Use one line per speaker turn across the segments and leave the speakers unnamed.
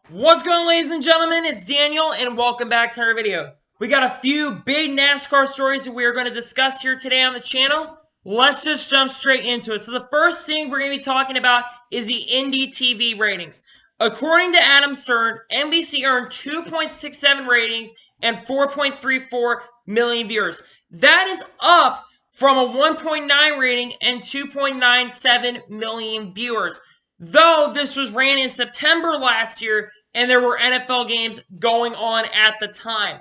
What's going on, ladies and gentlemen? It's Daniel, and welcome back to our video. We got a few big NASCAR stories that we are going to discuss here today on the channel. Let's just jump straight into it. So the first thing we're going to be talking about is the Indy TV ratings. According to Adam Stern, NBC earned 2.67 ratings and 4.34 million viewers. That is up from a 1.9 rating and 2.97 million viewers. Though this was ran in September last year, and there were NFL games going on at the time.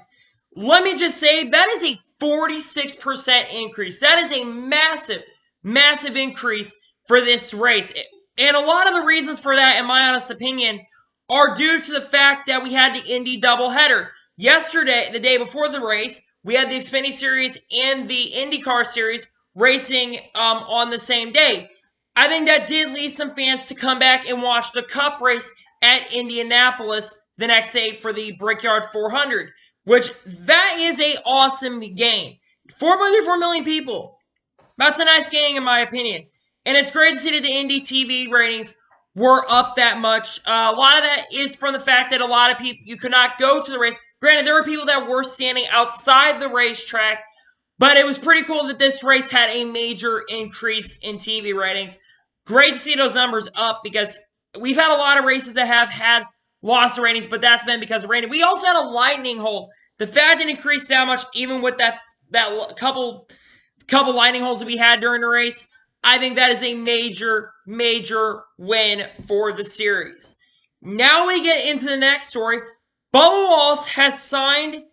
Let me just say, that is a 46% increase. That is a massive, massive increase for this race. And a lot of the reasons for that, in my honest opinion, are due to the fact that we had the Indy doubleheader. Yesterday, the day before the race, we had the Xfinity Series and the IndyCar Series racing on the same day. I think that did lead some fans to come back and watch the Cup race at Indianapolis the next day for the Brickyard 400, which that is an awesome game. 4.4 million people. That's a nice game in my opinion. And it's great to see that the Indy TV ratings were up that much. A lot of that is from the fact that a lot of people, you could not go to the race. Granted, there were people that were standing outside the racetrack, but it was pretty cool that this race had a major increase in TV ratings. Great to see those numbers up because we've had a lot of races that have had loss of ratings, but that's been because of rating. We also had a lightning hold. The fact it increased that much, even with that couple lightning holds that we had during the race, I think that is a major, major win for the series. Now we get into the next story. Bubba Wallace has signed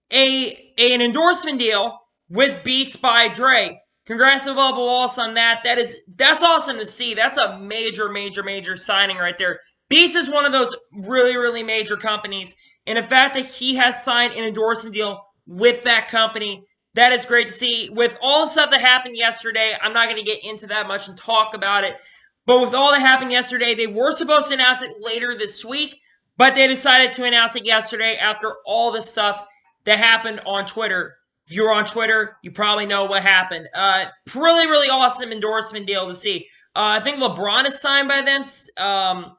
an endorsement deal with Beats by Dre. Congrats to Bubba Wallace on that. That's awesome to see. That's a major, major, major signing right there. Beats is one of those really, really major companies. And the fact that he has signed an endorsement deal with that company, that is great to see. With all the stuff that happened yesterday, I'm not going to get into that much and talk about it. But with all that happened yesterday, they were supposed to announce it later this week, but they decided to announce it yesterday after all the stuff that happened on Twitter. If you're on Twitter, you probably know what happened. Really, really awesome endorsement deal to see. I think LeBron is signed by them.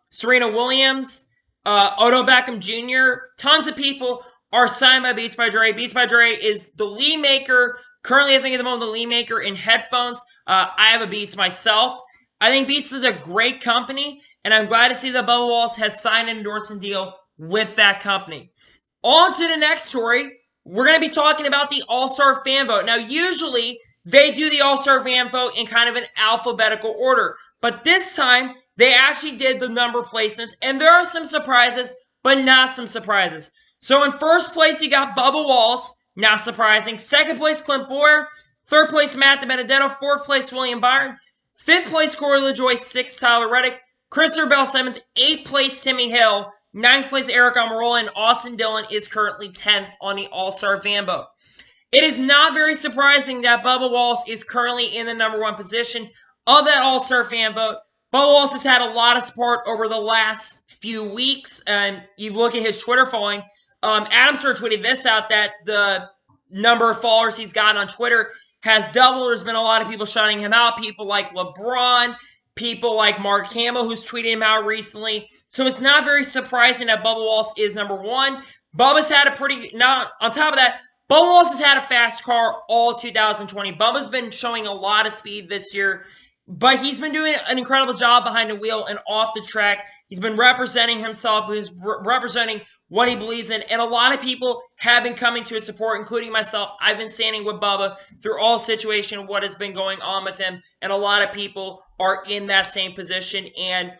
Serena Williams, Odell Beckham Jr. Tons of people are signed by Beats by Dre. Beats by Dre is the lead maker. Currently, I think at the moment, the lead maker in headphones. I have a Beats myself. I think Beats is a great company, and I'm glad to see that Bubba Wallace has signed an endorsement deal with that company. On to the next story. We're going to be talking about the AllStar Fan Vote. Now, usually, they do the AllStar Fan Vote in kind of an alphabetical order. But this time, they actually did the number placements. And there are some surprises, but not some surprises. So, in first place, you got Bubba Wallace. Not surprising. Second place, Clint Boyer. Third place, Matt DiBenedetto. Fourth place, William Byron. Fifth place, Corey LaJoie. Sixth, Tyler Reddick. Christopher Bell, seventh. Eighth place, Timmy Hill. Ninth place, Eric Almirola, and Austin Dillon is currently 10th on the All-Star Fan Vote. It is not very surprising that Bubba Wallace is currently in the number one position of that All-Star Fan Vote. Bubba Wallace has had a lot of support over the last few weeks, and you look at his Twitter following. Adam Stern tweeted this out, that the number of followers he's gotten on Twitter has doubled. There's been a lot of people shouting him out, people like LeBron, people like Mark Hamill, who's tweeted him out recently. So it's not very surprising that Bubba Wallace is number one. Bubba's had a pretty, now on top of that, Bubba Wallace has had a fast car all 2020. Bubba's been showing a lot of speed this year, but he's been doing an incredible job behind the wheel and off the track. He's been representing himself, he's representing what he believes in, and a lot of people have been coming to his support, including myself. I've been standing with Bubba through all situation, what has been going on with him, and a lot of people are in that same position. And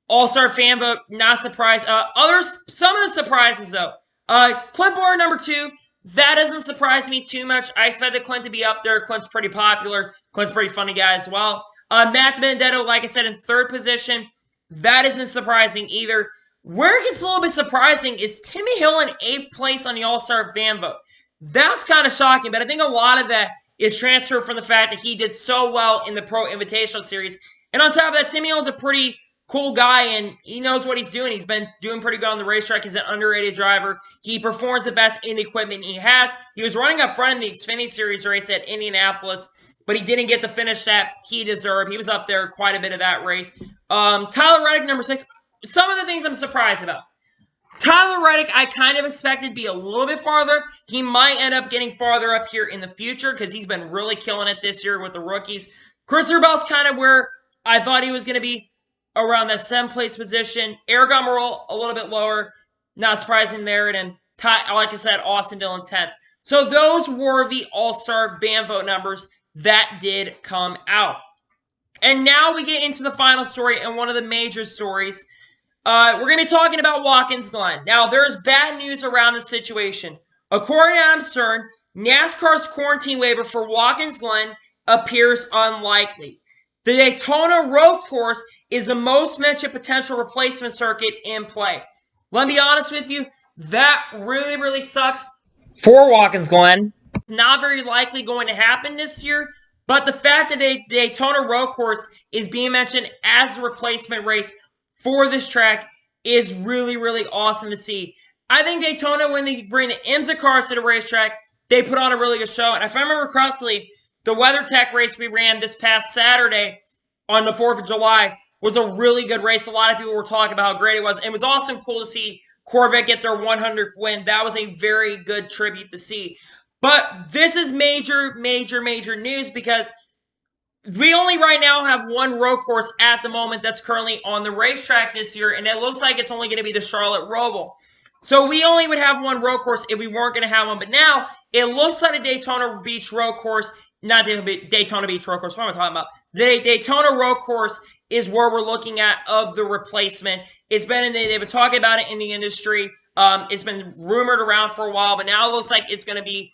All-Star Fan Vote, not surprised. Some of the surprises though. Clint Boyer, number two. That doesn't surprise me too much. I expected Clint to be up there. Clint's pretty popular. Clint's a pretty funny guy as well. Matt DiBenedetto, like I said, in third position. That isn't surprising either. Where it gets a little bit surprising is Timmy Hill in 8th place on the All-Star Fan Vote. That's kind of shocking, but I think a lot of that is transferred from the fact that he did so well in the Pro Invitational Series. And on top of that, Timmy Hill is a pretty cool guy, and he knows what he's doing. He's been doing pretty good on the racetrack. He's an underrated driver. He performs the best in the equipment he has. He was running up front in the Xfinity Series race at Indianapolis, but he didn't get the finish that he deserved. He was up there quite a bit of that race. Tyler Reddick, number 6. Some of the things I'm surprised about. Tyler Reddick, I kind of expected to be a little bit farther. He might end up getting farther up here in the future because he's been really killing it this year with the rookies. Christopher Bell's kind of where I thought he was going to be, around that 7th place position. Aragon Morrell, a little bit lower. Not surprising there. And then, like I said, Austin Dillon 10th. So those were the All-Star Fan Vote numbers that did come out. And now we get into the final story and one of the major stories. We're going to be talking about Watkins Glen. Now, there's bad news around the situation. According to Adam Stern, NASCAR's quarantine waiver for Watkins Glen appears unlikely. The Daytona road course is the most mentioned potential replacement circuit in play. Let me be honest with you, that really, really sucks for Watkins Glen. It's not very likely going to happen this year, but the fact that the Daytona road course is being mentioned as a replacement race for this track is really, really awesome to see. I think Daytona, when they bring the IMSA cars to the racetrack, they put on a really good show. And if I remember correctly, the WeatherTech race we ran this past Saturday on the 4th of July was a really good race. A lot of people were talking about how great it was. It was awesome, cool to see Corvette get their 100th win. That was a very good tribute to see. But this is major, major, major news because we only right now have one road course at the moment that's currently on the racetrack this year, and it looks like it's only going to be the Charlotte Roval. So we only would have one road course if we weren't going to have one. But now it looks like the Daytona Beach road course, not Daytona Beach road course, what am I talking about? The Daytona road course is where we're looking at of the replacement. It's been they've been talking about it in the industry. It's been rumored around for a while, but now it looks like it's going to be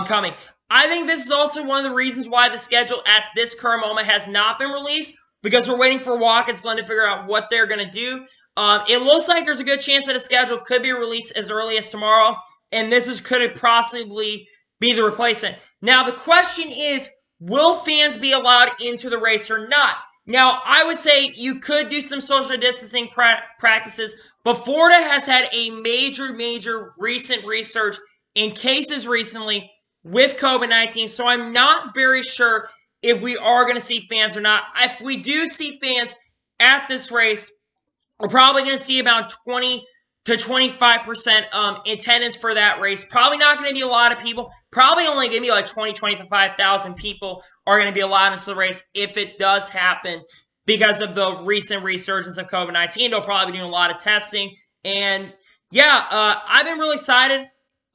coming. I think this is also one of the reasons why the schedule at this current moment has not been released, because we're waiting for Watkins Glen to figure out what they're going to do. It looks like there's a good chance that a schedule could be released as early as tomorrow, and could possibly be the replacement. Now, the question is, will fans be allowed into the race or not? Now, I would say you could do some social distancing practices, but Florida has had a major, major recent resurge in cases recently with COVID-19, so I'm not very sure if we are going to see fans or not. If we do see fans at this race, we're probably going to see about 20 to 25% attendance for that race. Probably not going to be a lot of people. Probably only going to be like 20, 25,000 people are going to be allowed into the race if it does happen because of the recent resurgence of COVID-19. They'll probably be doing a lot of testing. And yeah, I've been really excited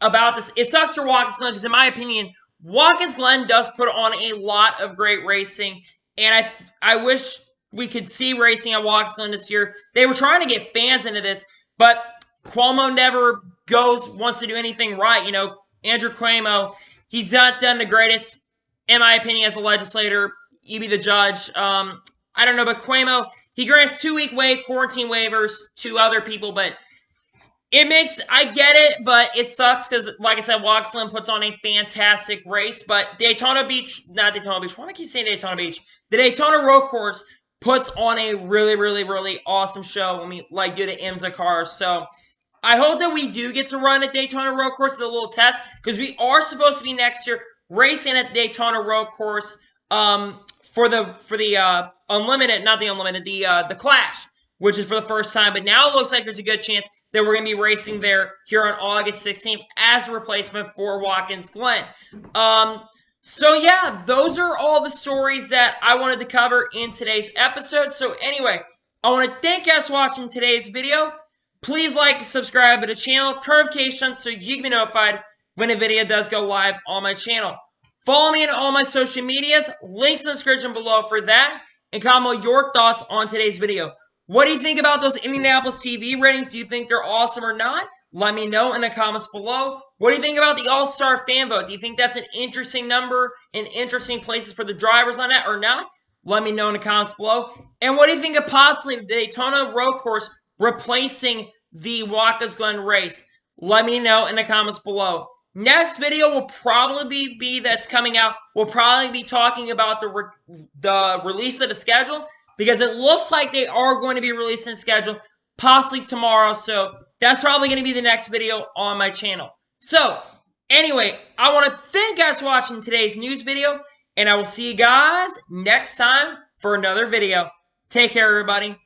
about this. It sucks for Watkins Glen because in my opinion, Watkins Glen does put on a lot of great racing. And I wish we could see racing at Watkins Glen this year. They were trying to get fans into this, but Cuomo never wants to do anything right. You know, Andrew Cuomo, he's not done the greatest, in my opinion, as a legislator. You be the judge. I don't know, but Cuomo, he grants 2-week quarantine waivers to other people, but I get it, but it sucks because, like I said, Watkins Glen puts on a fantastic race, but not Daytona Beach, why do I keep saying Daytona Beach? The Daytona Road Course puts on a really, really, really awesome show when we do the IMSA cars. So I hope that we do get to run at Daytona Road Course as a little test, because we are supposed to be next year racing at Daytona Road Course for the unlimited, not the unlimited, the Clash, which is for the first time. But now it looks like there's a good chance that we're going to be racing there here on August 16th as a replacement for Watkins Glen. So yeah, those are all the stories that I wanted to cover in today's episode. So anyway, I want to thank you guys for watching today's video. Please like and subscribe to the channel, turn notifications so you can be notified when a video does go live on my channel. Follow me on all my social medias, links in the description below for that, and comment your thoughts on today's video. What do you think about those Indianapolis TV ratings? Do you think they're awesome or not? Let me know in the comments below. What do you think about the All-Star Fan Vote? Do you think that's an interesting number and interesting places for the drivers on that or not? Let me know in the comments below. And what do you think of possibly the Daytona Road Course replacing the Watkins Glen race? Let me know in the comments below. Next video will probably be that's coming out. We'll probably be talking about the release of the schedule, because it looks like they are going to be releasing the schedule possibly tomorrow. So that's probably going to be the next video on my channel. So anyway, I want to thank you guys for watching today's news video, and I will see you guys next time for another video. Take care, everybody.